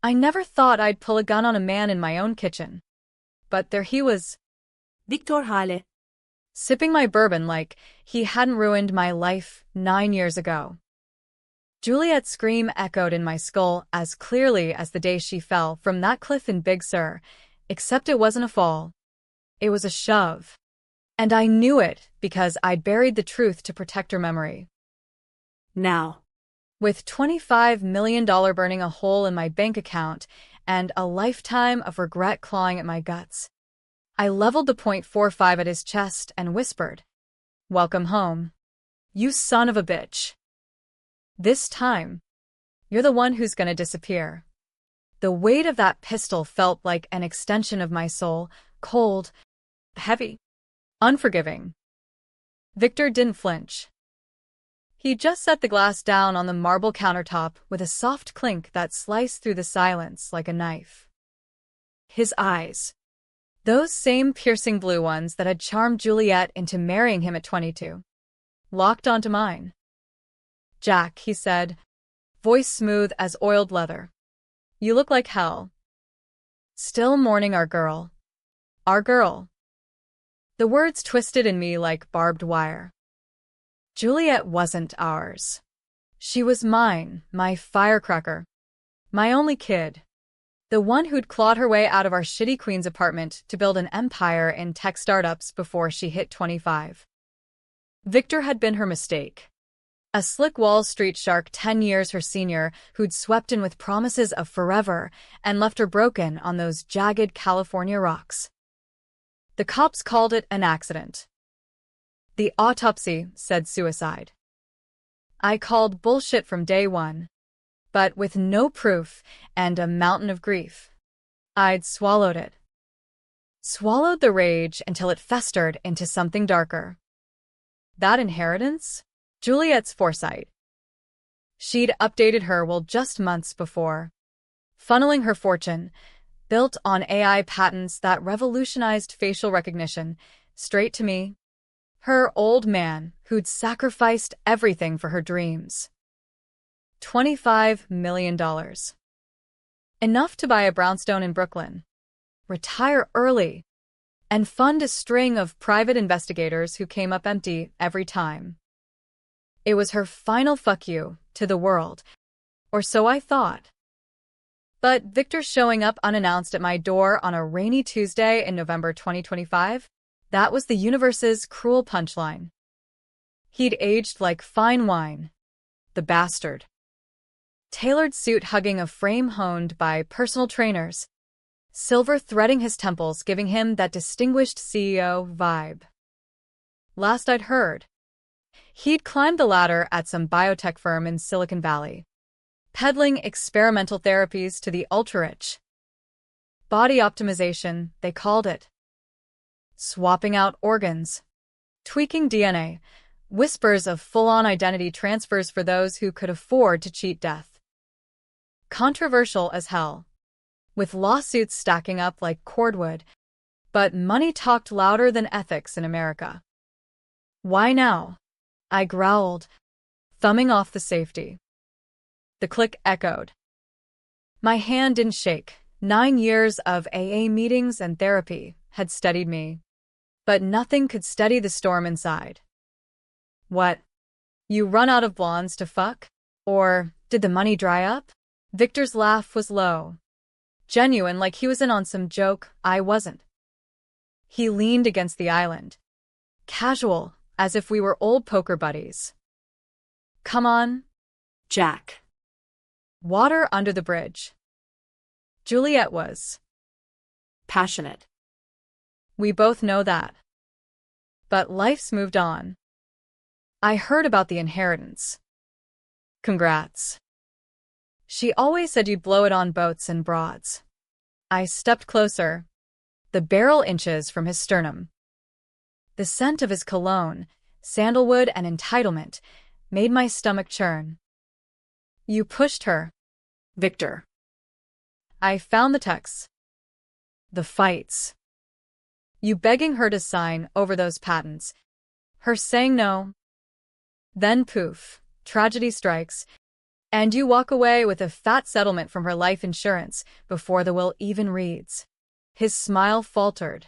I never thought I'd pull a gun on a man in my own kitchen. But there he was, Victor Hale. sipping my bourbon like he hadn't ruined my life 9 years ago. Juliet's scream echoed in my skull as clearly as the day she fell from that cliff in Big Sur, except it wasn't a fall. It was a shove. And I knew it because I'd buried the truth to protect her memory. Now. With $25 million burning a hole in my bank account and a lifetime of regret clawing at my guts, I leveled the .45 at his chest and whispered, "Welcome home, you son of a bitch. This time, you're the one who's gonna disappear." The weight of that pistol felt like an extension of my soul, cold, heavy, unforgiving. Victor didn't flinch. He just set the glass down on the marble countertop with a soft clink that sliced through the silence like a knife. His eyes, those same piercing blue ones that had charmed Juliet into marrying him at 22, locked onto mine. "Jack," he said, voice smooth as oiled leather. "You look like hell. Still mourning our girl. Our girl." The words twisted in me like barbed wire. Juliet wasn't ours. She was mine, my firecracker. My only kid. The one who'd clawed her way out of our shitty Queens apartment to build an empire in tech startups before she hit 25. Victor had been her mistake. A slick Wall Street shark 10 years her senior who'd swept in with promises of forever and left her broken on those jagged California rocks. The cops called it an accident. The autopsy said suicide. I called bullshit from day one. But with no proof and a mountain of grief, I'd swallowed it. Swallowed the rage until it festered into something darker. That inheritance? Juliet's foresight. She'd updated her will just months before, funneling her fortune, built on AI patents that revolutionized facial recognition, straight to me, her old man who'd sacrificed everything for her dreams. $25 million. Enough to buy a brownstone in Brooklyn, retire early, and fund a string of private investigators who came up empty every time. It was her final fuck you to the world, or so I thought. But Victor showing up unannounced at my door on a rainy Tuesday in November 2025, that was the universe's cruel punchline. He'd aged like fine wine. The bastard. Tailored suit hugging a frame honed by personal trainers, silver threading his temples giving him that distinguished CEO vibe. Last I'd heard, he'd climbed the ladder at some biotech firm in Silicon Valley, peddling experimental therapies to the ultra-rich. Body optimization, they called it. Swapping out organs, tweaking DNA, whispers of full-on identity transfers for those who could afford to cheat death. Controversial as hell, with lawsuits stacking up like cordwood, but money talked louder than ethics in America. "Why now?" I growled, thumbing off the safety. The click echoed. My hand didn't shake. 9 years of AA meetings and therapy had steadied me. But nothing could steady the storm inside. "What? You run out of blondes to fuck? Or did the money dry up?" Victor's laugh was low. Genuine, like he was in on some joke I wasn't. He leaned against the island. Casual, as if we were old poker buddies. "Come on, Jack." Water under the bridge. Juliet was Passionate. We both know that. But life's moved on. I heard about the inheritance. Congrats. She always said you'd blow it on boats and broads. I stepped closer, the barrel inches from his sternum. The scent of his cologne, sandalwood and entitlement, made my stomach churn. "You pushed her." Victor. I found the texts. The fights. You begging her to sign over those patents. Her saying no. Then poof, tragedy strikes. And you walk away with a fat settlement from her life insurance before the will even reads. His smile faltered.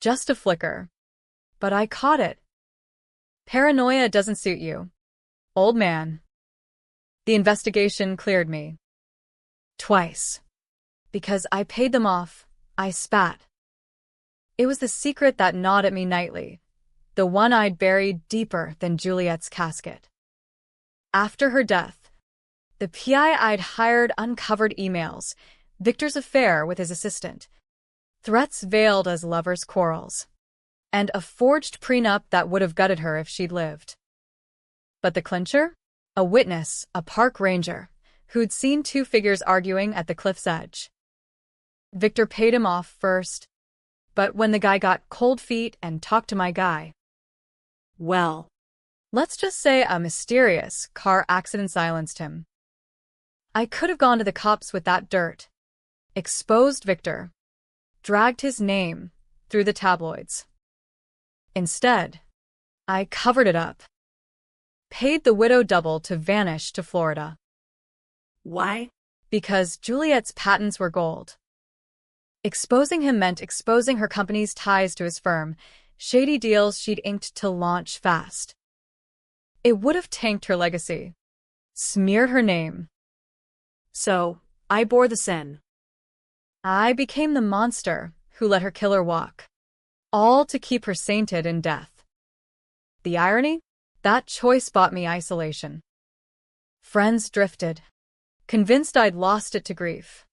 Just a flicker. But I caught it. Paranoia doesn't suit you, old man. The investigation cleared me. Twice. Because I paid them off, I spat. It was the secret that gnawed at me nightly, the one I'd buried deeper than Juliet's casket. After her death, the PI I'd hired uncovered emails, Victor's affair with his assistant, threats veiled as lovers' quarrels, and a forged prenup that would have gutted her if she'd lived. But the clincher? A witness, a park ranger, who'd seen two figures arguing at the cliff's edge. Victor paid him off first, but when the guy got cold feet and talked to my guy, Well, let's just say a mysterious car accident silenced him. I could have gone to the cops with that dirt, exposed Victor, dragged his name through the tabloids. Instead, I covered it up, paid the widow double to vanish to Florida. why? Because Juliet's patents were gold. Exposing him meant exposing her company's ties to his firm, shady deals she'd inked to launch fast. It would have tanked her legacy, smeared her name. So, I bore the sin. I became the monster who let her killer walk, all to keep her sainted in death. The irony? That choice bought me isolation. Friends drifted, convinced I'd lost it to grief.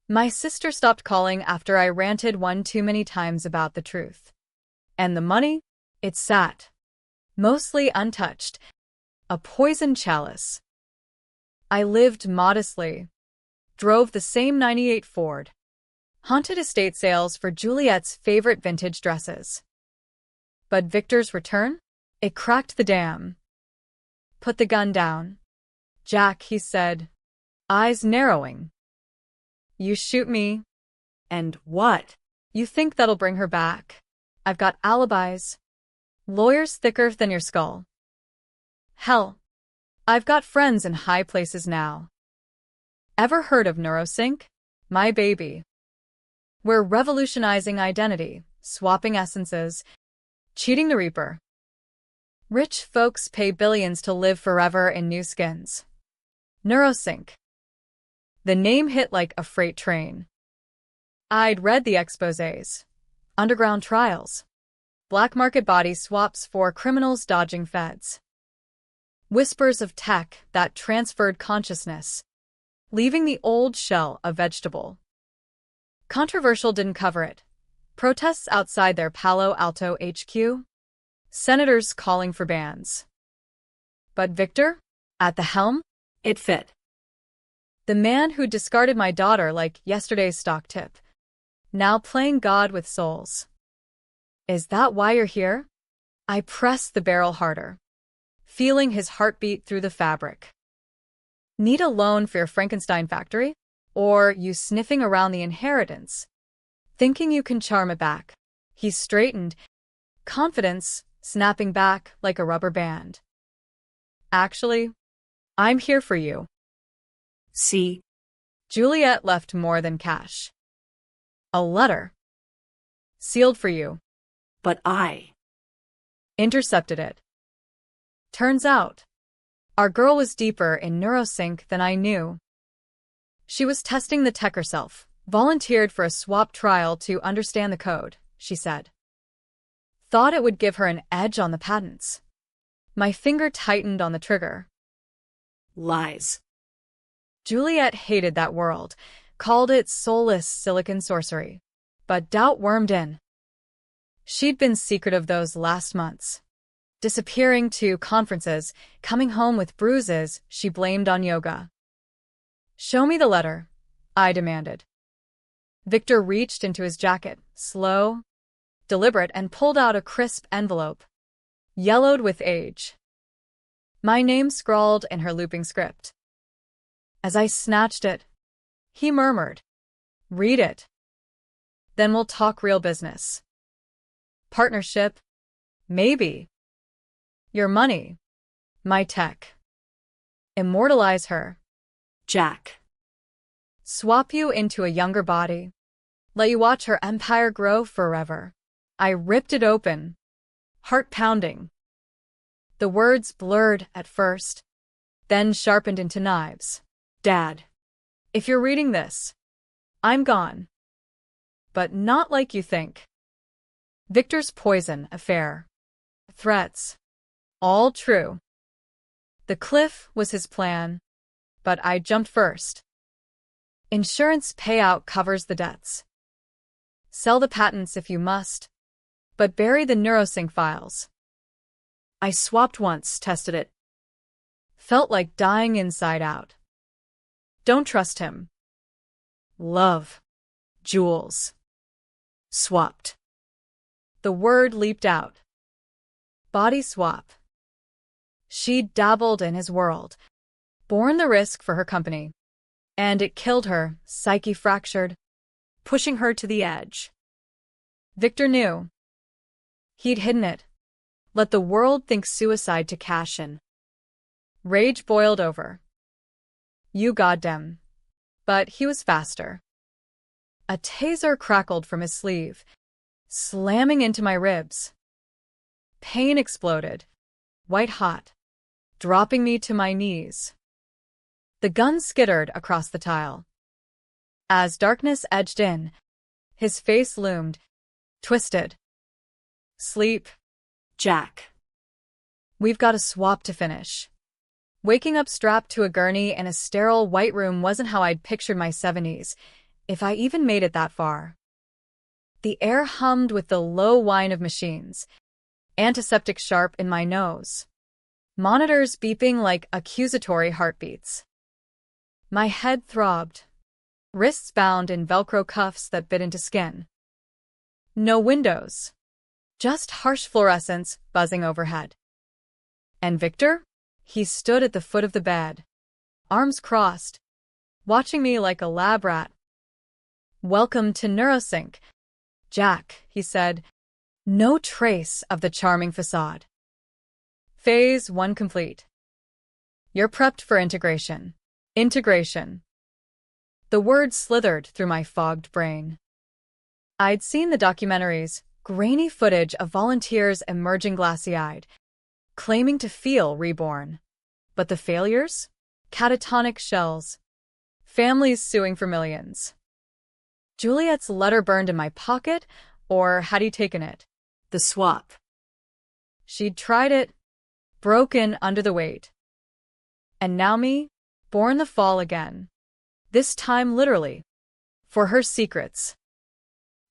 My sister stopped calling after I ranted one too many times about the truth. And the money? It sat, mostly untouched, a poisoned chalice. I lived modestly, drove the same '98 Ford, haunted estate sales for Juliet's favorite vintage dresses. But Victor's return? It cracked the dam. Put the gun down, Jack, he said, eyes narrowing. You shoot me. And what? You think that'll bring her back? I've got alibis. Lawyers thicker than your skull. Hell, I've got friends in high places now. Ever heard of NeuroSync? My baby. We're revolutionizing identity, swapping essences, cheating the Reaper. Rich folks pay billions to live forever in new skins. NeuroSync. The name hit like a freight train. I'd read the exposés. Underground trials. Black market body swaps for criminals dodging feds. Whispers of tech that transferred consciousness, leaving the old shell a vegetable. Controversial didn't cover it. Protests outside their Palo Alto HQ. Senators calling for bans. But Victor? At the helm? It fit. The man who discarded my daughter like yesterday's stock tip. Now playing God with souls. Is that why you're here? I pressed the barrel harder, feeling his heartbeat through the fabric. Need a loan for your Frankenstein factory? Or you sniffing around the inheritance, thinking you can charm it back? He straightened, confidence snapping back like a rubber band. Actually, I'm here for you. See? Juliet left more than cash. A letter. Sealed for you. But I Intercepted it. Turns out, our girl was deeper in NeuroSync than I knew. She was testing the tech herself, volunteered for a swap trial to understand the code, she said. Thought it would give her an edge on the patents. My finger tightened on the trigger. Lies. Juliet hated that world, called it soulless silicon sorcery. But doubt wormed in. She'd been secretive those last months, disappearing to conferences, coming home with bruises she blamed on yoga. Show me the letter, I demanded. Victor reached into his jacket, slow, deliberate, and pulled out a crisp envelope, yellowed with age. My name scrawled in her looping script. As I snatched it, he murmured, "Read it. Then we'll talk real business. Partnership? Maybe. Your money. My tech." Immortalize her. Jack. Swap you into a younger body. Let you watch her empire grow forever. I ripped it open. Heart pounding. The words blurred at first, then sharpened into knives. Dad, if you're reading this, I'm gone. But not like you think. Victor's poison affair. Threats. All true. The cliff was his plan, but I jumped first. Insurance payout covers the debts. Sell the patents if you must, but bury the neurosync files. I swapped once, tested it. Felt like dying inside out. Don't trust him. Love. Jewels. Swapped. The word leaped out. Body swap. She dabbled in his world, borne the risk for her company, and it killed her, psyche fractured, pushing her to the edge. Victor knew. He'd hidden it. Let the world think suicide to cash in. Rage boiled over. You goddamn. But he was faster. A taser crackled from his sleeve, slamming into my ribs. Pain exploded, white hot, dropping me to my knees. The gun skittered across the tile. As darkness edged in, his face loomed, twisted. Sleep. Jack. We've got a swap to finish. Waking up strapped to a gurney in a sterile white room wasn't how I'd pictured my 70s, if I even made it that far. The air hummed with the low whine of machines, antiseptic sharp in my nose, monitors beeping like accusatory heartbeats. My head throbbed, wrists bound in Velcro cuffs that bit into skin. No windows, just harsh fluorescence buzzing overhead. And Victor? He stood at the foot of the bed, arms crossed, watching me like a lab rat. Welcome to Neurosync, Jack, he said, no trace of the charming facade. Phase 1 complete. You're prepped for integration. Integration. The word slithered through my fogged brain. I'd seen the documentaries, grainy footage of volunteers emerging glassy-eyed, claiming to feel reborn. But the failures? Catatonic shells. Families suing for millions. Juliet's letter burned in my pocket, or had he taken it? The swap. She'd tried it, broken under the weight. And now me, born the fall again. This time literally. For her secrets.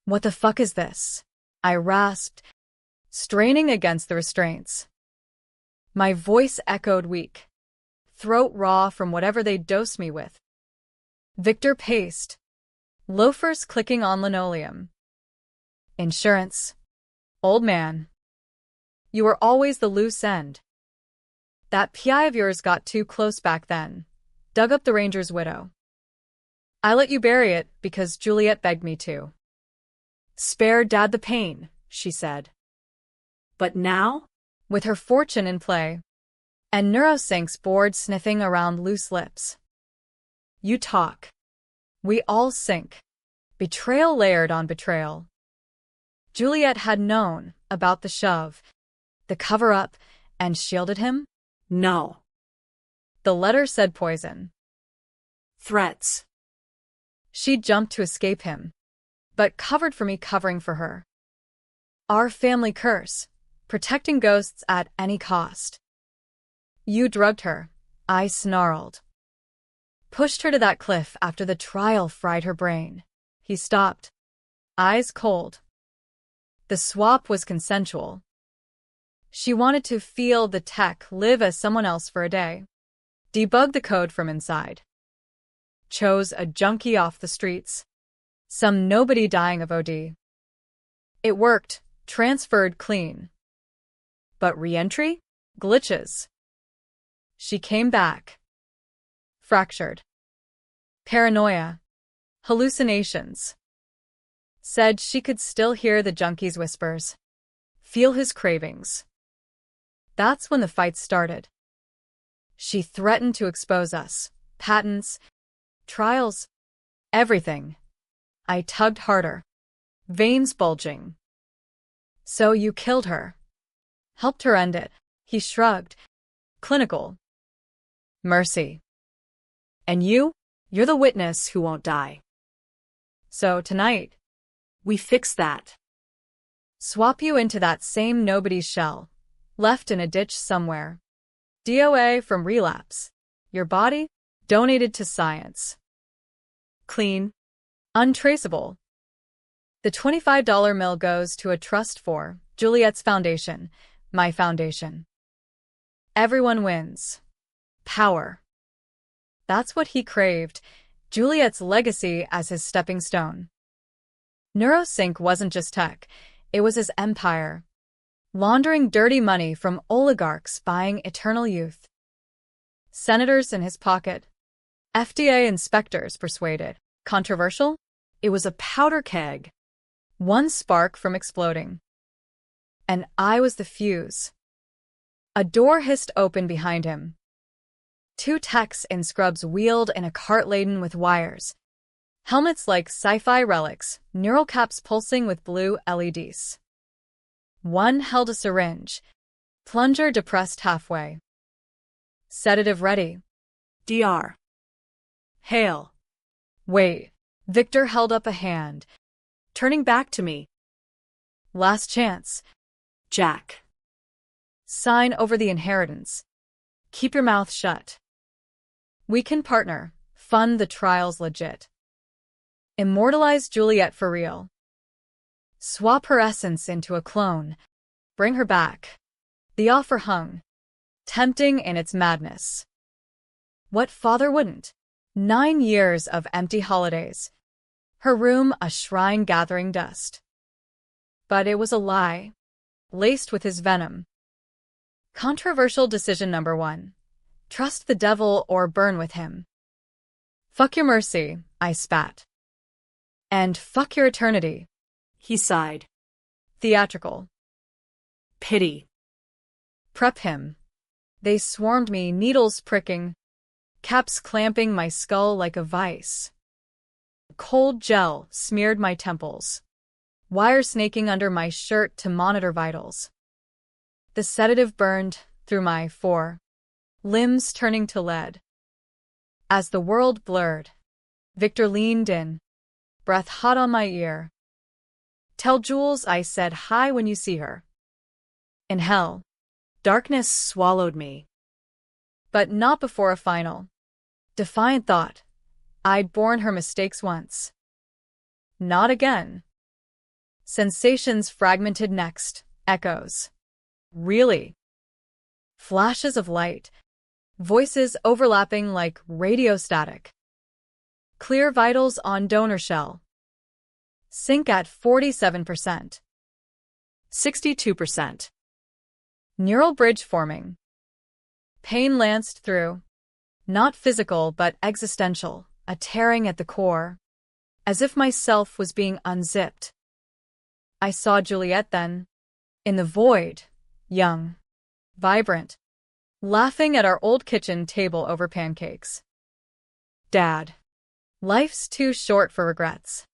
What the fuck is this? I rasped, straining against the restraints. My voice echoed weak, throat raw from whatever they'd dosed me with. Victor paced, loafers clicking on linoleum. Insurance. Old man. You were always the loose end. That PI of yours got too close back then. Dug up the ranger's widow. I let you bury it because Juliet begged me to. Spare Dad the pain, she said. But now? With her fortune in play, and Neurosync's board sniffing around loose lips. You talk. We all sink. Betrayal layered on betrayal. Juliet had known about the shove, the cover-up, and shielded him? No. The letter said poison. Threats. She jumped to escape him, but covered for me covering for her. Our family curse. Protecting ghosts at any cost. You drugged her, I snarled. Pushed her to that cliff after the trial fried her brain. He stopped, eyes cold. The swap was consensual. She wanted to feel the tech, live as someone else for a day. Debug the code from inside. Chose a junkie off the streets. Some nobody dying of OD. It worked, transferred clean. But re-entry? Glitches. She came back. Fractured. Paranoia. Hallucinations. Said she could still hear the junkie's whispers. Feel his cravings. That's when the fight started. She threatened to expose us. Patents, trials, everything. I tugged harder, veins bulging. So you killed her. Helped her end it. He shrugged. Clinical. Mercy. And you? You're the witness Who won't die. So tonight, We fix that. swap you into that same nobody's shell, left in a ditch somewhere. DOA from relapse. Your body, donated to science. Clean. Untraceable. The $25 bill goes to a trust for Juliet's foundation, my foundation. Everyone wins. Power. That's what he craved, Juliet's legacy as his stepping stone. NeuroSync wasn't just tech, it was his empire. Laundering dirty money from oligarchs buying eternal youth. Senators in his pocket. FDA inspectors persuaded. Controversial? It was a powder keg. One spark from exploding. And I was the fuse. A door hissed open behind him. Two techs in scrubs wheeled in a cart laden with wires. Helmets like sci-fi relics, neural caps pulsing with blue LEDs. One held a syringe. Plunger depressed halfway. Sedative ready. DR. Hail. Wait. Victor held up a hand. Turning back to me. Last chance. Jack. Sign over the inheritance. Keep your mouth shut. We can partner. Fund the trials legit. Immortalize Juliet for real. Swap her essence into a clone. Bring her back. The offer hung. Tempting in its madness. What father wouldn't? 9 years of empty holidays. Her room a shrine gathering dust. But it was a lie. Laced with his venom. Controversial decision number 1. Trust the devil or burn with him. Fuck your mercy, I spat. And fuck your eternity. He sighed. Theatrical. Pity. Prep him. They swarmed me, needles pricking, caps clamping my skull like a vice. Cold gel smeared my temples, wire snaking under my shirt to monitor vitals. The sedative burned through my limbs turning to lead. As the world blurred, Victor leaned in, breath hot on my ear. Tell Jules I said hi when you see her. In hell, darkness swallowed me. But not before a final, defiant thought. I'd borne her mistakes once. Not again. Sensations fragmented next, echoes. Really? Flashes of light, voices overlapping like radio static. Clear vitals on donor shell. Sync at 47%. 62%. Neural bridge forming. Pain lanced through. Not physical but existential, a tearing at the core. As if myself was being unzipped. I saw Juliet then. In the void. Young. Vibrant. Laughing at our old kitchen table over pancakes. Dad. Life's too short for regrets.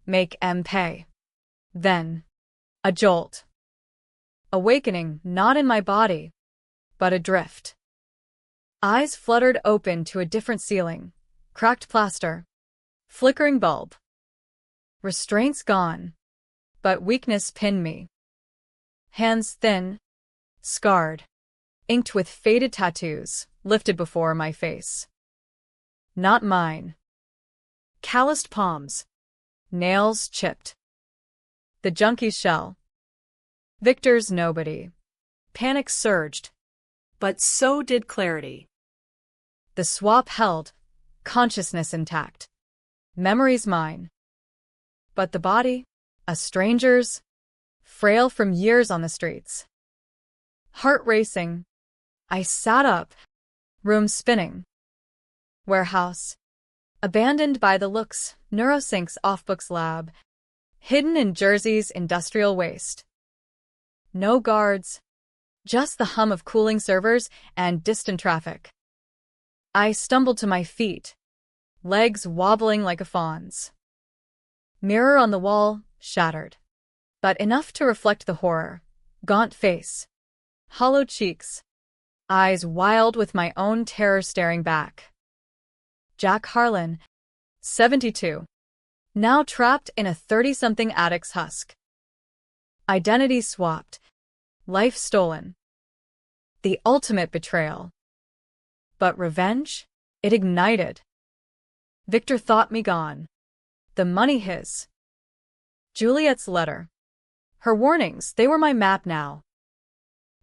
Make M pay. Then. A jolt. Awakening not in my body, but adrift. Eyes fluttered open to a different ceiling. Cracked plaster. Flickering bulb. Restraints gone, but weakness pinned me. Hands thin, scarred, inked with faded tattoos, lifted before my face. Not mine. Calloused palms. Nails chipped. The junkie's shell. Victor's nobody. Panic surged. But so did clarity. The swap held, consciousness intact. Memories mine. But the body, a stranger's, frail from years on the streets. Heart racing. I sat up, room spinning. Warehouse. Abandoned by the looks, NeuroSync's off-books lab. Hidden in Jersey's industrial waste. No guards. just the hum of cooling servers and distant traffic. I stumbled to my feet, legs wobbling like a fawn's. Mirror on the wall, shattered. But enough to reflect the horror. Gaunt face. Hollow cheeks. Eyes wild with my own terror staring back. Jack Harlan, 72. Now trapped in a 30-something addict's husk. Identity swapped. Life stolen. The ultimate betrayal. But revenge? It ignited. Victor thought me gone. The money his. Juliet's letter. Her warnings, they were my map now.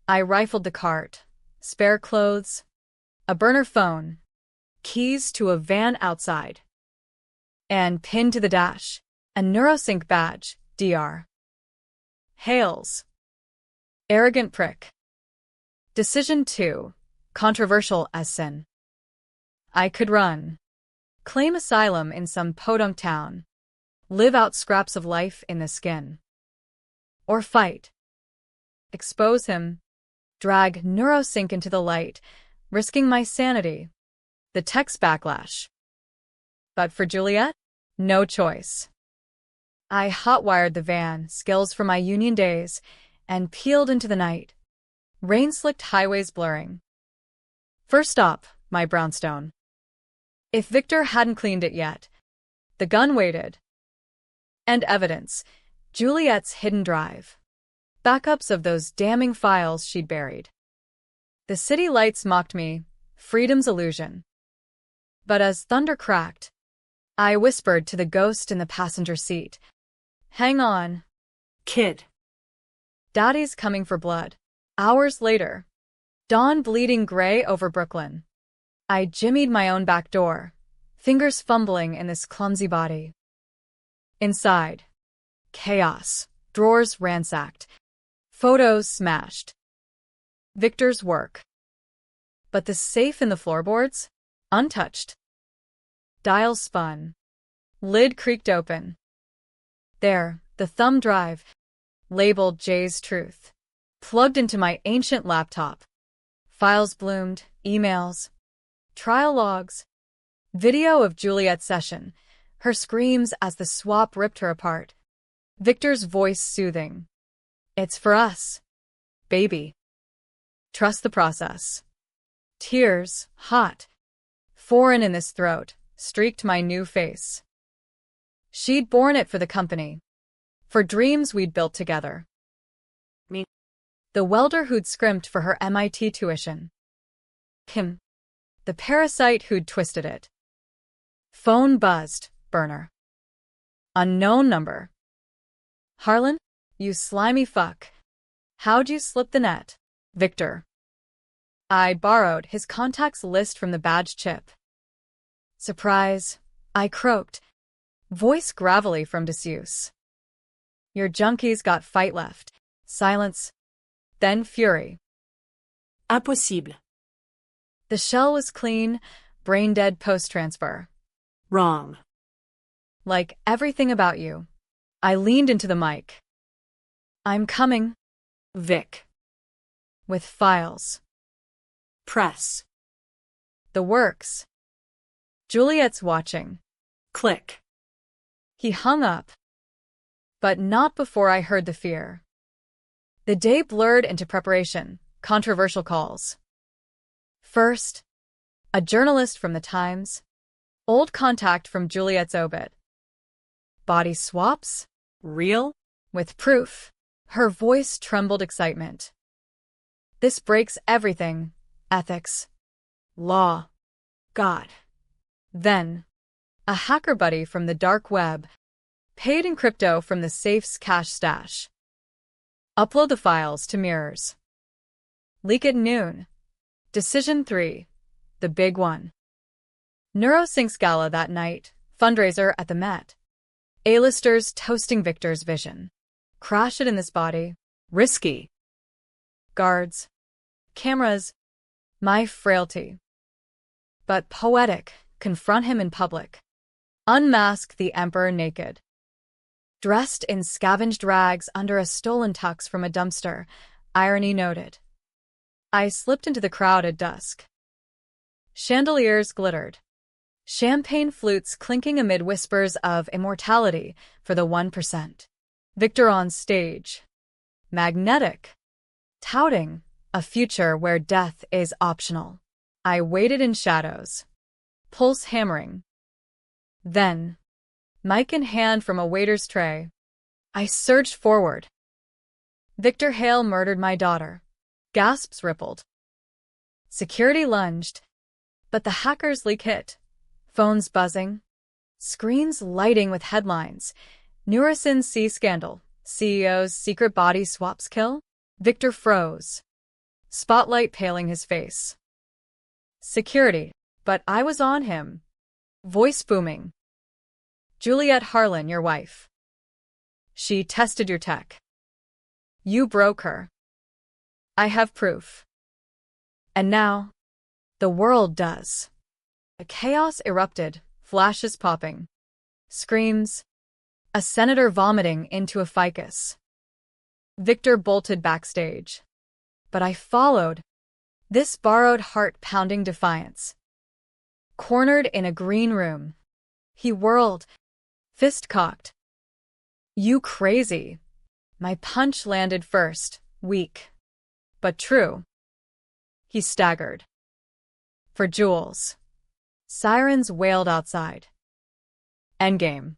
I rifled the cart. Spare clothes. A burner phone. Keys to a van outside. And pinned to the dash, a NeuroSync badge, DR. Hales. Arrogant prick. Decision 2. Controversial as sin. I could run. Claim asylum in some podunk town. Live out scraps of life in the skin. Or fight. Expose him. Drag NeuroSync into the light, risking my sanity. The text backlash. But for Juliet, no choice. I hotwired the van, skills from my union days, and peeled into the night. Rain-slicked highways blurring. First stop, my brownstone. If Victor hadn't cleaned it yet, the gun waited. And evidence, Juliet's hidden drive. Backups of those damning files she'd buried. The city lights mocked me, freedom's illusion. But as thunder cracked, I whispered to the ghost in the passenger seat. Hang on. Kid. Daddy's coming for blood. Hours later. Dawn bleeding gray over Brooklyn. I jimmied my own back door, fingers fumbling in this clumsy body. Inside. Chaos. Drawers ransacked. Photos smashed. Victor's work. But the safe in the floorboards? Untouched. Dial spun. Lid creaked open. There, the thumb drive, labeled Jay's Truth, plugged into my ancient laptop. Files bloomed, emails, trial logs, video of Juliet's session, her screams as the swap ripped her apart. Victor's voice soothing. It's for us, baby. Trust the process. Tears, hot, foreign in this throat, streaked my new face. She'd borne it for the company, for dreams we'd built together. Me. The welder who'd scrimped for her MIT tuition. Him. The parasite who'd twisted it. Phone buzzed, burner. Unknown number. Harlan, you slimy fuck. How'd you slip the net? Victor. I borrowed his contacts list from the badge chip. Surprise, I croaked, voice gravelly from disuse. Your junkies got fight left. Silence, then fury. Impossible. The shell was clean, brain-dead post-transfer. Wrong. Like everything about you. I leaned into the mic. I'm coming, Vic. with files. Press. The works. Juliet's watching. Click. He hung up. But not before I heard the fear. The day blurred into preparation, controversial calls. First, a journalist from the Times. Old contact from Juliet's obit. Body swaps? Real? With proof. Her voice trembled excitement. This breaks everything. Ethics. Law. God. Then, a hacker buddy from the dark web, paid in crypto from the safe's cash stash. Upload the files to mirrors. Leak at noon. Decision 3. The big one. NeuroSync's gala that night, fundraiser at the Met. A-listers toasting Victor's vision. Crash it in this body. Risky. Guards. Cameras. My frailty. But poetic. Confront him in public. Unmask the emperor naked. Dressed in scavenged rags under a stolen tux from a dumpster, irony noted. I slipped into the crowd at dusk. Chandeliers glittered. Champagne flutes clinking amid whispers of immortality for the 1%. Victor on stage. Magnetic. Touting a future where death is optional. I waited in shadows. Pulse hammering. Then, mic in hand from a waiter's tray, I surged forward. Victor Hale murdered my daughter. Gasps rippled. Security lunged, but the hacker's leak hit. Phones buzzing. Screens lighting with headlines. Narration C scandal. CEO's secret body swaps kill. Victor froze. Spotlight paling his face. Security, but I was on him. Voice booming. Juliet Harlan, your wife. She tested your tech. You broke her. I have proof. And now, the world does. A chaos erupted, flashes popping. Screams. A senator vomiting into a ficus. Victor bolted backstage. But I followed. This borrowed heart-pounding defiance. Cornered in a green room. He whirled, fist cocked. You crazy. My punch landed first, weak. But true. He staggered. For Jules. Sirens wailed outside. Endgame.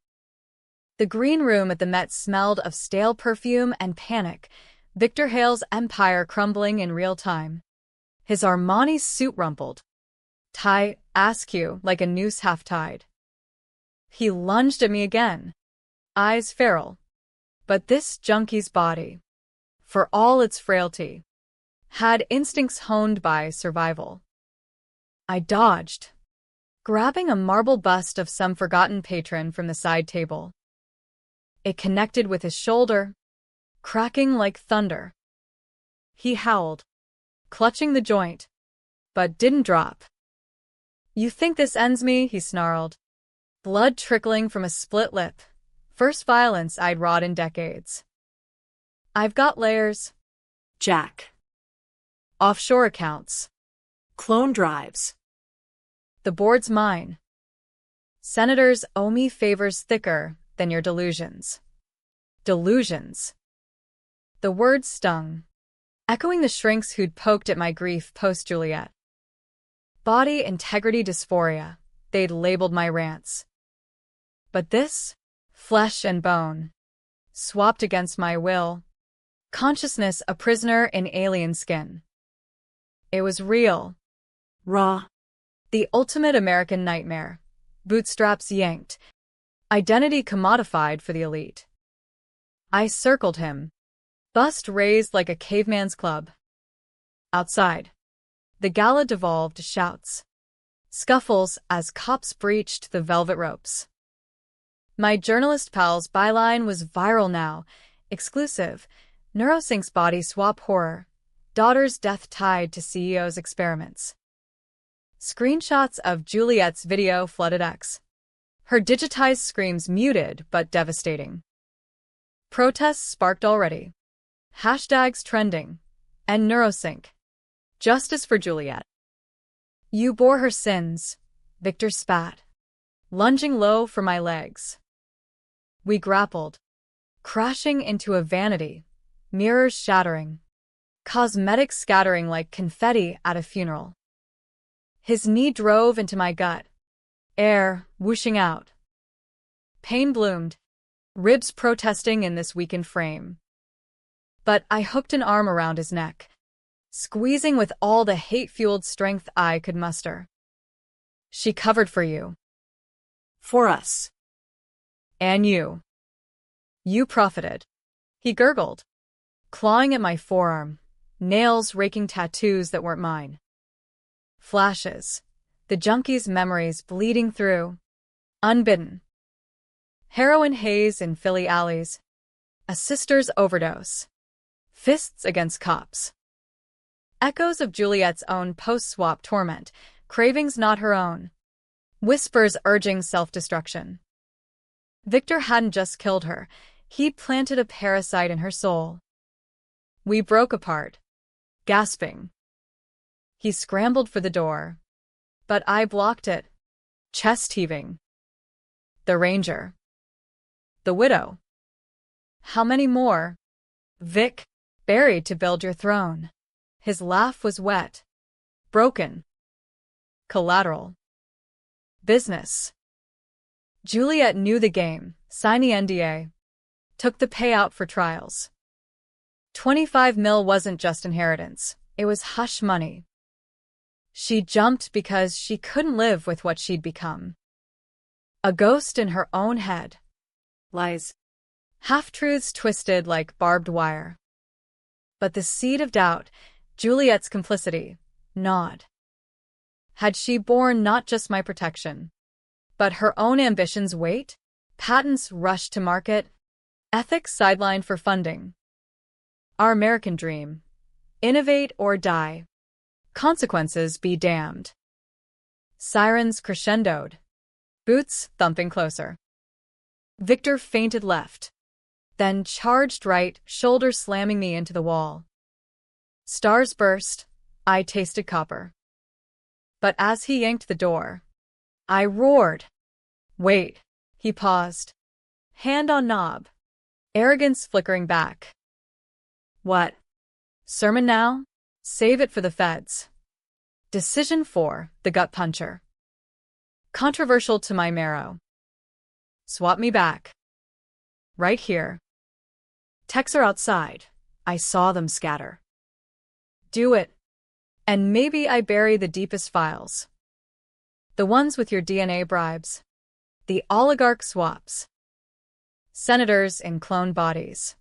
The green room at the Met smelled of stale perfume and panic, Victor Hale's empire crumbling in real time. His Armani suit rumpled. Tie askew like a noose half-tied. He lunged at me again. Eyes feral. But this junkie's body, for all its frailty, had instincts honed by survival. I dodged, grabbing a marble bust of some forgotten patron from the side table. It connected with his shoulder, cracking like thunder. He howled, clutching the joint, but didn't drop. You think this ends me? He snarled, blood trickling from a split lip. First violence I'd wrought in decades. I've got layers. Jack. Offshore accounts. Clone drives. The board's mine. Senators owe me favors thicker than your delusions. Delusions. The words stung, echoing the shrinks who'd poked at my grief post-Juliet. Body integrity dysphoria, they'd labeled my rants. But this, flesh and bone, swapped against my will, consciousness a prisoner in alien skin. It was real. Raw. The ultimate American nightmare. Bootstraps yanked. Identity commodified for the elite. I circled him. Bust raised like a caveman's club. Outside, the gala devolved to shouts. Scuffles as cops breached the velvet ropes. My journalist pal's byline was viral now. Exclusive. Neurosync's body swap horror. Daughter's death tied to CEO's experiments. Screenshots of Juliet's video flooded X. Her digitized screams muted but devastating. Protests sparked already. Hashtags trending. And Neurosync. Justice for Juliet. You bore her sins, Victor spat, lunging low for my legs. We grappled, crashing into a vanity, mirrors shattering, cosmetics scattering like confetti at a funeral. His knee drove into my gut, air whooshing out. Pain bloomed, ribs protesting in this weakened frame. But I hooked an arm around his neck, squeezing with all the hate-fueled strength I could muster. She covered for you. For us. And you. You profited. He gurgled, clawing at my forearm, nails raking tattoos that weren't mine. Flashes, the junkie's memories bleeding through, unbidden. Heroin haze in Philly alleys, a sister's overdose, fists against cops. Echoes of Juliet's own post-swap torment, cravings not her own, whispers urging self-destruction. Victor hadn't just killed her, he'd planted a parasite in her soul. We broke apart, gasping, He scrambled for the door. But I blocked it. Chest heaving. The Ranger. The Widow. How many more? Vic, buried to build your throne. His laugh was wet. Broken. Collateral. Business. Juliet knew the game. Sign the NDA. Took the payout for trials. 25 mil wasn't just inheritance. It was hush money. She jumped because she couldn't live with what she'd become. A ghost in her own head. Lies. Half-truths twisted like barbed wire. But the seed of doubt, Juliet's complicity, gnawed. Had she borne not just my protection, but her own ambitions' weight? Patents rushed to market, ethics sidelined for funding. Our American dream: innovate or die. Consequences be damned. Sirens crescendoed, boots thumping closer. Victor feinted left, then charged right, shoulder slamming me into the wall. Stars burst, I tasted copper. But as he yanked the door, I roared. Wait. He paused. Hand on knob. Arrogance flickering back. What? Sermon now? Save it for the feds. Decision 4, the gut puncher. Controversial to my marrow. Swap me back. Right here. Techs are outside. I saw them scatter. Do it. And maybe I bury the deepest files. The ones with your DNA bribes. The oligarch swaps. Senators in cloned bodies.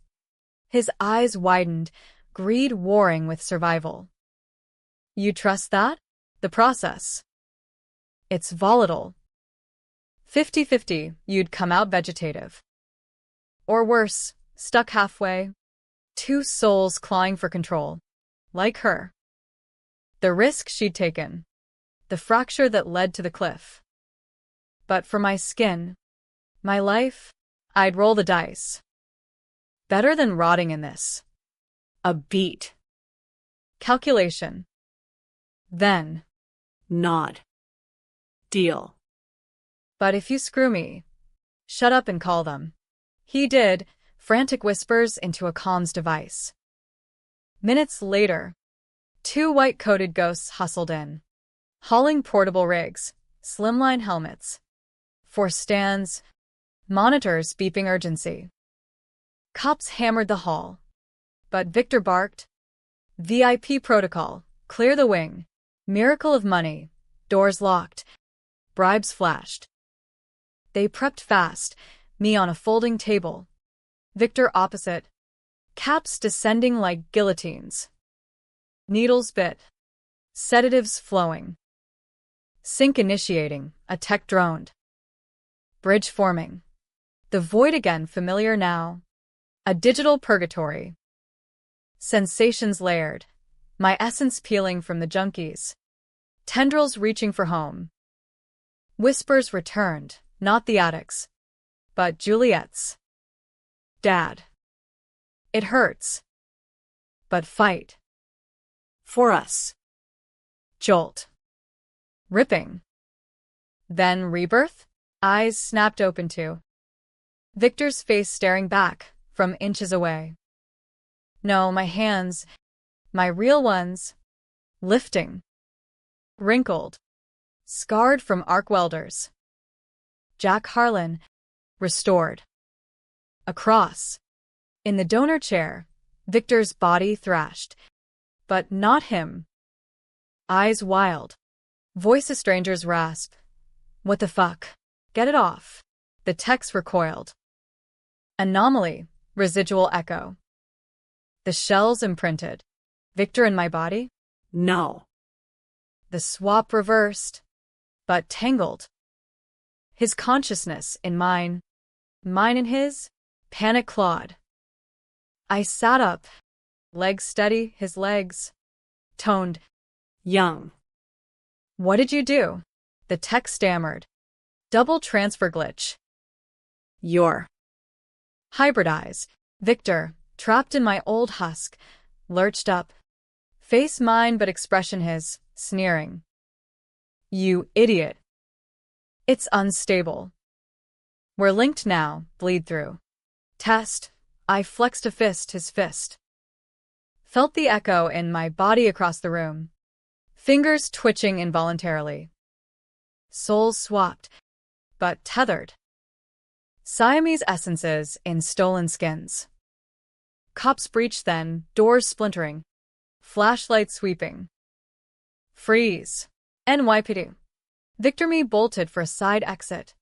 His eyes widened, greed warring with survival. You trust that? The process. It's volatile. 50-50, you'd come out vegetative. Or worse, stuck halfway. Two souls clawing for control. Like her. The risk she'd taken. The fracture that led to the cliff. But for my skin, my life, I'd roll the dice. Better than rotting in this. A beat. Calculation. Then. Nod. Deal. But if you screw me, shut up and call them. He did, frantic whispers into a comms device. Minutes later, 2 white-coated ghosts hustled in, hauling portable rigs, slimline helmets, 4 stands, monitors beeping urgency. Cops hammered the hall, but Victor barked, VIP protocol, clear the wing, miracle of money, doors locked, bribes flashed. They prepped fast, me on a folding table, Victor opposite, caps descending like guillotines. Needles bit, sedatives flowing. Sync initiating, a tech droned. Bridge forming. The void again familiar now. A digital purgatory. Sensations layered, my essence peeling from the junkies. Tendrils reaching for home. Whispers returned, not the addicts, but Juliet's. Dad. It hurts. But fight. For us. Jolt. Ripping. Then rebirth? Eyes snapped open too. Victor's face staring back, from inches away. No, my hands, my real ones, lifting. Wrinkled. Scarred from arc welders. Jack Harlan, restored. Across. In the donor chair, Victor's body thrashed. But not him. Eyes wild. Voice a stranger's rasp. What the fuck? Get it off. The text recoiled. Anomaly. Residual echo. The shells imprinted. Victor in my body? No. The swap reversed. But tangled. His consciousness in mine. Mine in his. Panic clawed. I sat up. Legs steady, his legs. Toned. Young. What did you do? The tech stammered. Double transfer glitch. You're. Hybridize. Victor, trapped in my old husk, lurched up. Face mine but expression his, sneering. You idiot. It's unstable. We're linked now, bleed through. Test. I flexed a fist, his fist. Felt the echo in my body across the room. Fingers twitching involuntarily. Souls swapped, but tethered. Siamese essences in stolen skins. Cops breached then, doors splintering. Flashlight sweeping. Freeze. NYPD. Victor Me bolted for a side exit.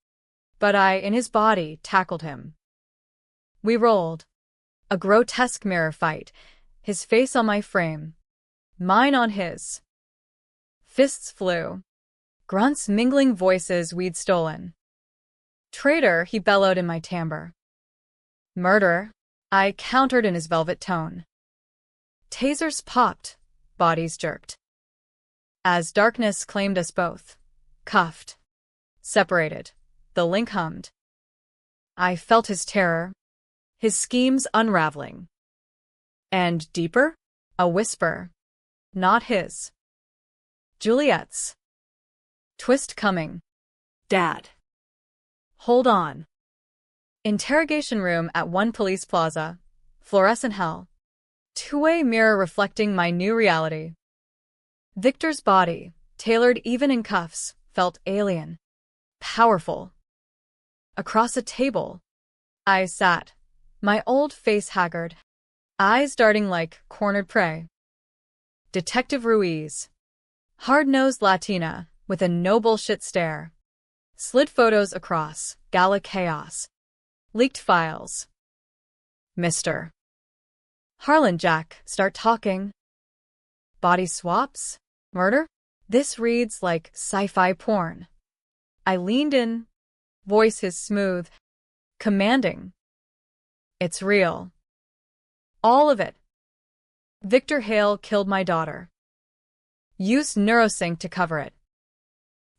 But I, in his body, tackled him. We rolled. A grotesque mirror fight. His face on my frame. Mine on his. Fists flew. Grunts mingling voices we'd stolen. Traitor, he bellowed in my timbre. Murder, I countered in his velvet tone. Tasers popped, bodies jerked. As darkness claimed us both, cuffed, separated, the link hummed. I felt his terror, his schemes unraveling. And deeper, a whisper, not his. Juliet's. Twist coming. Dad. Hold on. Interrogation room at one police plaza. Fluorescent hell. Two-way mirror reflecting my new reality. Victor's body, tailored even in cuffs, felt alien. Powerful. Across a table, I sat, my old face haggard, eyes darting like cornered prey. Detective Ruiz. Hard-nosed Latina, with a no bullshit stare. Slid photos across, gala chaos. Leaked files. Mr. Harlan Jack, start talking. Body swaps? Murder? This reads like sci-fi porn. I leaned in, voice his smooth, commanding. It's real. All of it. Victor Hale killed my daughter. Used neurosync to cover it.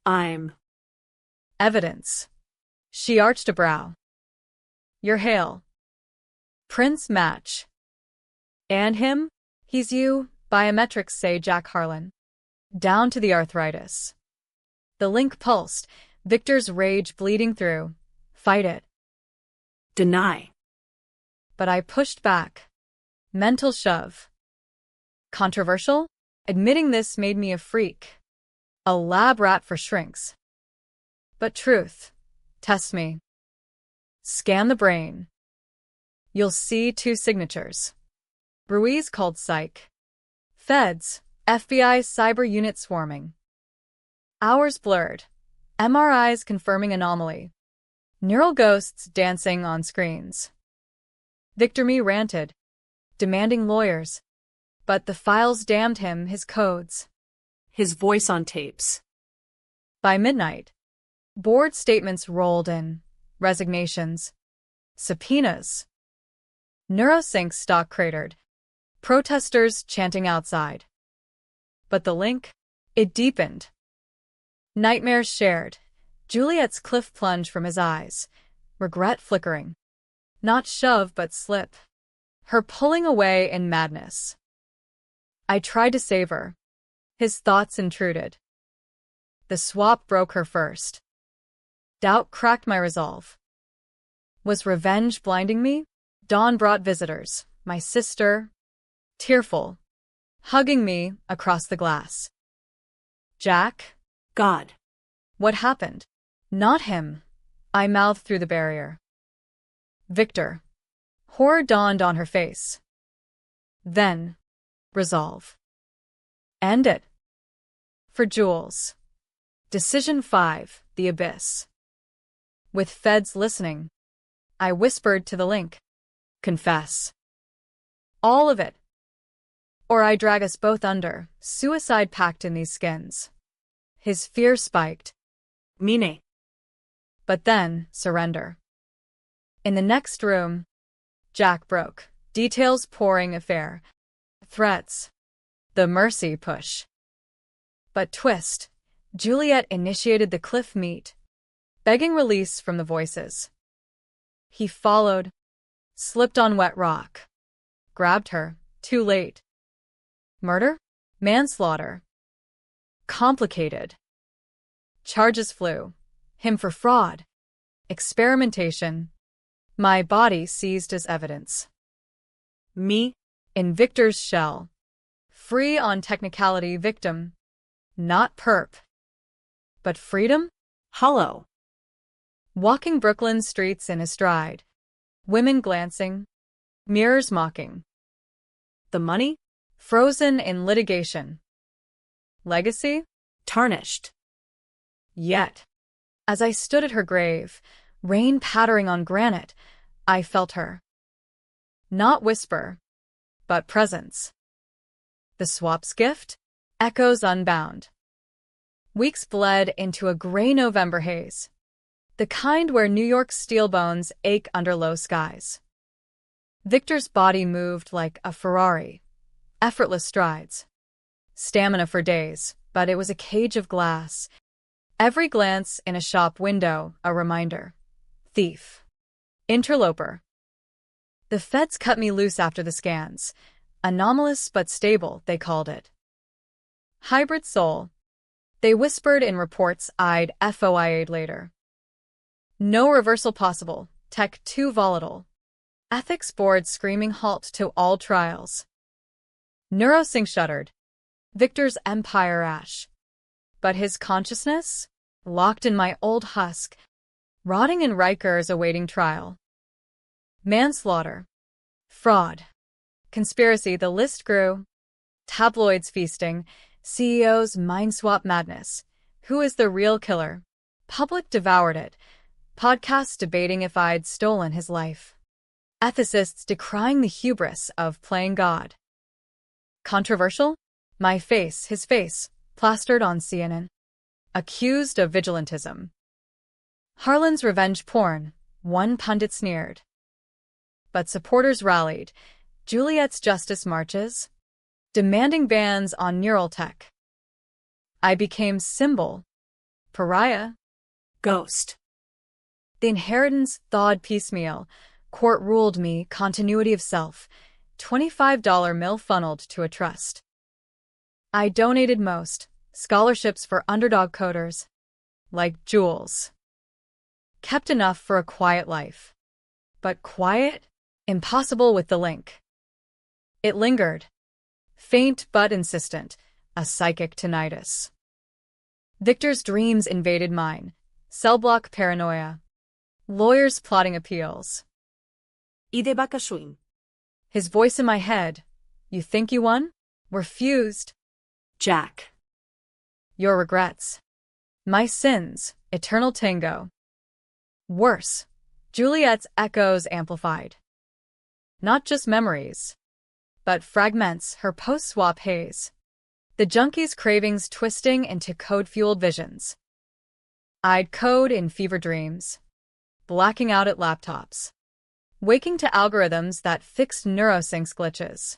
I'm. Evidence. She arched a brow. You're Hale. Prince match. And him? He's you, biometrics say Jack Harlan. Down to the arthritis. The link pulsed, Victor's rage bleeding through. Fight it. Deny. But I pushed back. Mental shove. Controversial? Admitting this made me a freak. A lab rat for shrinks. But truth. Test me. Scan the brain. You'll see two signatures. Ruiz called psych. Feds, FBI cyber unit swarming. Hours blurred. MRIs confirming anomaly. Neural ghosts dancing on screens. Victor Me ranted, demanding lawyers. But the files damned him, his codes. His voice on tapes. By midnight, board statements rolled in, resignations, subpoenas. Neurosync stock cratered, protesters chanting outside. But the link, it deepened. Nightmares shared, Juliet's cliff plunge from his eyes, regret flickering. Not shove but slip. Her pulling away in madness. I tried to save her. His thoughts intruded. The swap broke her first. Doubt cracked my resolve. Was revenge blinding me? Dawn brought visitors, my sister, tearful, hugging me across the glass. Jack? God. What happened? Not him. I mouthed through the barrier. Victor. Horror dawned on her face. Then, resolve. End it. For Jules. Decision 5, the abyss. With feds listening, I whispered to the link. Confess. All of it. Or I drag us both under, suicide pact in these skins. His fear spiked. Meaning. But then, surrender. In the next room, Jack broke, details pouring affair. Threats. The mercy push. But twist, Juliet initiated the cliff meet, begging release from the voices. He followed, slipped on wet rock, grabbed her, too late. Murder? Manslaughter. Complicated. Charges flew. Him for fraud. Experimentation. My body seized as evidence. Me? In Victor's shell. Free on technicality, victim. Not perp. But freedom? Hollow. Walking Brooklyn streets in a stride. Women glancing. Mirrors mocking. The money? Frozen in litigation. Legacy? Tarnished. Yet. As I stood at her grave, rain pattering on granite, I felt her. Not whisper, but presence. The swap's gift? Echoes unbound. Weeks bled into a gray November haze. The kind where New York's steel bones ache under low skies. Victor's body moved like a Ferrari. Effortless strides. Stamina for days, but it was a cage of glass. Every glance in a shop window, a reminder. Thief. Interloper. The feds cut me loose after the scans. Anomalous but stable, they called it. Hybrid soul. They whispered in reports I'd FOIA'd later. No reversal possible, tech too volatile. Ethics board screaming halt to all trials. Neurosync shuddered. Victor's empire ash. But his consciousness? Locked in my old husk, rotting in Rikers awaiting trial. Manslaughter. Fraud. Conspiracy, the list grew. Tabloids feasting. CEOs mind swap madness. Who is the real killer? Public devoured it. Podcasts debating if I'd stolen his life. Ethicists decrying the hubris of playing God. Controversial? My face, his face, plastered on CNN. Accused of vigilantism. Harlan's revenge porn, one pundit sneered. But supporters rallied. Juliet's justice marches, demanding bans on neural tech. I became symbol. Pariah. Ghost. The inheritance thawed piecemeal. Court ruled me continuity of self. $25 mill funneled to a trust. I donated most. Scholarships for underdog coders. Like jewels. Kept enough for a quiet life. But quiet? Impossible with the link. It lingered. Faint but insistent. A psychic tinnitus. Victor's dreams invaded mine. Cell block paranoia. Lawyers plotting appeals. Ide bakashuin. His voice in my head. You think you won? We're fused. Jack. Your regrets. My sins, eternal tango. Worse, Juliet's echoes amplified. Not just memories, but fragments, her post-swap haze. The junkie's cravings twisting into code-fueled visions. I'd code in fever dreams, blacking out at laptops, waking to algorithms that fixed neurosync glitches.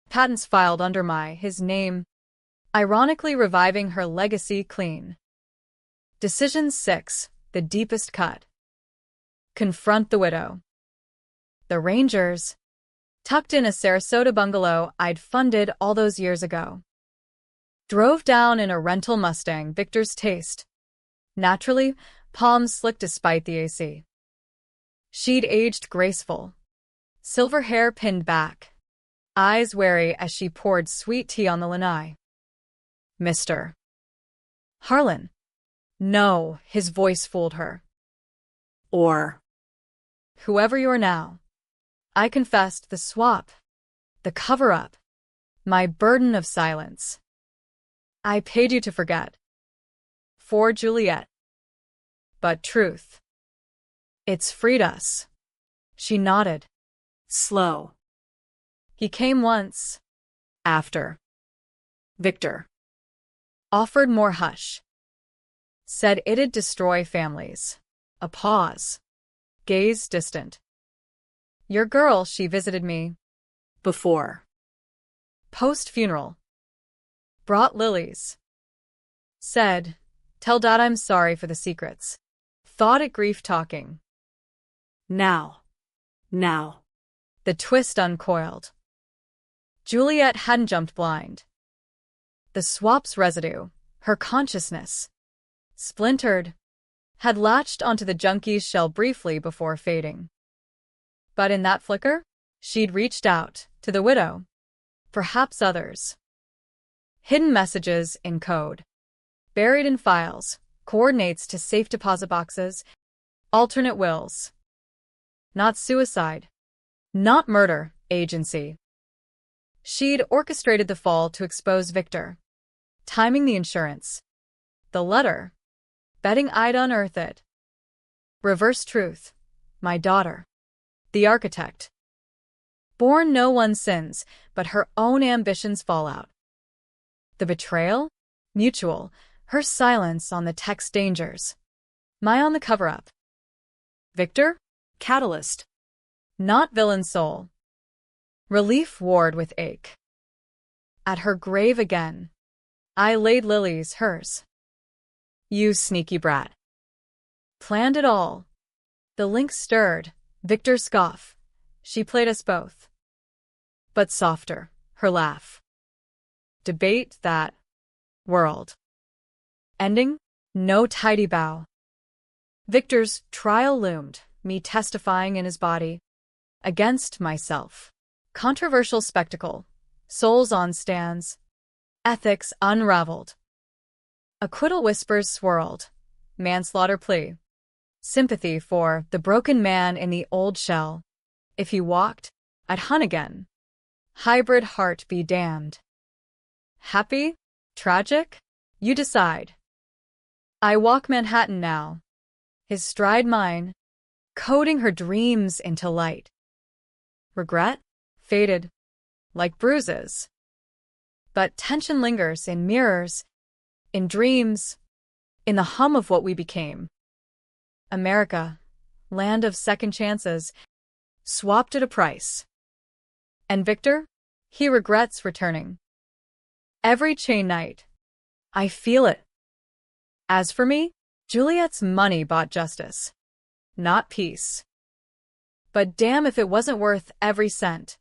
Patents filed under his name, ironically reviving her legacy clean. Decision 6, the deepest cut. Confront the widow. The Rangers, tucked in a Sarasota bungalow I'd funded all those years ago. Drove down in a rental Mustang, Victor's taste. Naturally, palms slick despite the AC. She'd aged graceful. Silver hair pinned back. Eyes wary as she poured sweet tea on the lanai. Mr. Harlan. No, his voice fooled her. Or. Whoever you're now. I confessed the swap. The cover-up. My burden of silence. I paid you to forget. For Juliet. But truth. It's freed us. She nodded. Slow. He came once. After. Victor. Offered more hush. Said it'd destroy families. A pause. Gaze distant. Your girl, she visited me. Before. Post-funeral. Brought lilies. Said, tell Dad I'm sorry for the secrets. Thought it grief talking. Now. The twist uncoiled. Juliet hadn't jumped blind. The swap's residue, her consciousness, splintered, had latched onto the junkie's shell briefly before fading. But in that flicker, she'd reached out to the widow, perhaps others. Hidden messages in code, buried in files, coordinates to safe deposit boxes, alternate wills. Not suicide, not murder, agency. She'd orchestrated the fall to expose Victor, timing the insurance, the letter, betting I'd unearth it. Reverse truth, my daughter, the architect. Born no one sins, but her own ambitions fall out. The betrayal? Mutual, her silence on the text dangers. My on the cover-up. Victor? Catalyst. Not villain soul. Relief warred with ache. At her grave again, I laid lilies, hers. You sneaky brat. Planned it all. The link stirred, Victor scoff. She played us both. But softer, her laugh. Debate that. World. Ending? No tidy bow. Victor's trial loomed, me testifying in his body. Against myself. Controversial spectacle. Souls on stands. Ethics unraveled. Acquittal whispers swirled. Manslaughter plea. Sympathy for the broken man in the old shell. If he walked, I'd hunt again. Hybrid heart be damned. Happy? Tragic? You decide. I walk Manhattan now. His stride mine, coding her dreams into light. Regret? Faded. Like bruises. But tension lingers in mirrors, in dreams, in the hum of what we became. America, land of second chances, swapped at a price. And Victor? He regrets returning. Every chain night. I feel it. As for me, Juliet's money bought justice, not peace. But damn if it wasn't worth every cent.